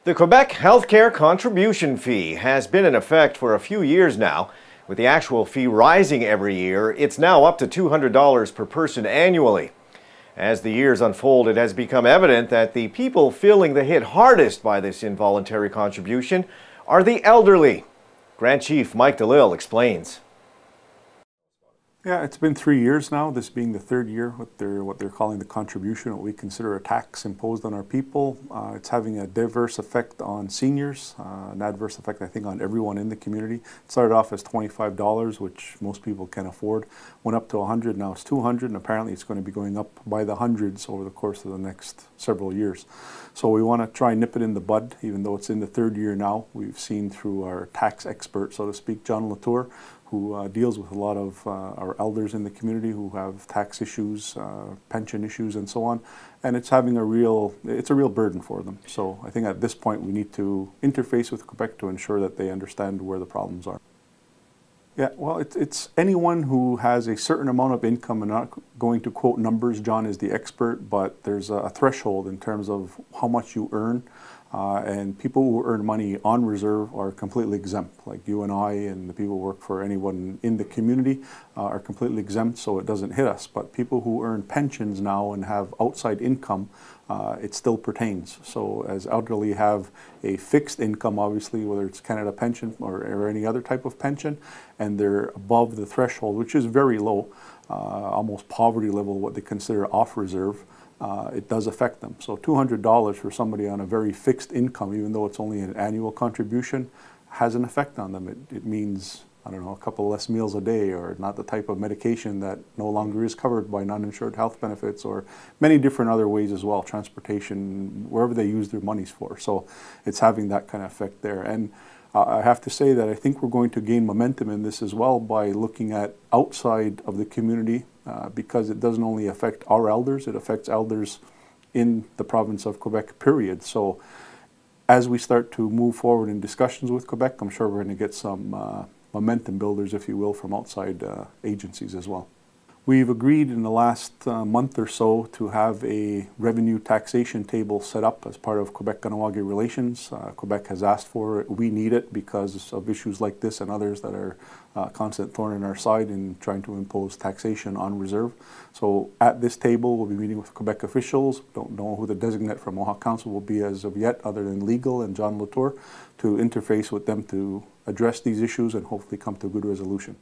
The Quebec healthcare contribution fee has been in effect for a few years now. With the actual fee rising every year, it's now up to $200 per person annually. As the years unfold, it has become evident that the people feeling the hit hardest by this involuntary contribution are the elderly. Grand Chief Mike Delisle explains. Yeah, it's been 3 years now, this being the third year, what they're calling the contribution, what we consider a tax imposed on our people. It's having a diverse effect on seniors, an adverse effect, I think, on everyone in the community. It started off as $25, which most people can afford, went up to $100, now it's $200, and apparently it's going to be going up by the hundreds over the course of the next several years. So we want to try and nip it in the bud, even though it's in the third year now. We've seen through our tax expert, so to speak, John Latour, who deals with a lot of our elders in the community who have tax issues, pension issues, and so on, and it's having a real burden for them. So I think at this point we need to interface with Quebec to ensure that they understand where the problems are. Yeah, well, it's anyone who has a certain amount of income. I'm not going to quote numbers, John is the expert, but there's a threshold in terms of how much you earn. And people who earn money on reserve are completely exempt, like you and I and the people who work for anyone in the community are completely exempt, so it doesn't hit us. But people who earn pensions now and have outside income, it still pertains. So as elderly have a fixed income, obviously, whether it's Canada pension or any other type of pension, and they're above the threshold, which is very low, almost poverty level, what they consider off reserve, it does affect them. So $200 for somebody on a very fixed income, even though it's only an annual contribution, has an effect on them. It means, I don't know, a couple less meals a day, or not the type of medication that no longer is covered by non-insured health benefits, or many different other ways as well, transportation, wherever they use their monies for. So it's having that kind of effect there. And I have to say that I think we're going to gain momentum in this as well by looking at outside of the community, because it doesn't only affect our elders, it affects elders in the province of Quebec, period. So as we start to move forward in discussions with Quebec, I'm sure we're going to get some momentum builders, if you will, from outside agencies as well. We've agreed in the last month or so to have a revenue taxation table set up as part of Quebec-Kahnawake relations. Quebec has asked for it. We need it because of issues like this and others that are constant thorn in our side in trying to impose taxation on reserve. So at this table, we'll be meeting with Quebec officials. Don't know who the designate from Mohawk Council will be as of yet, other than legal and John Latour, to interface with them to address these issues and hopefully come to a good resolution.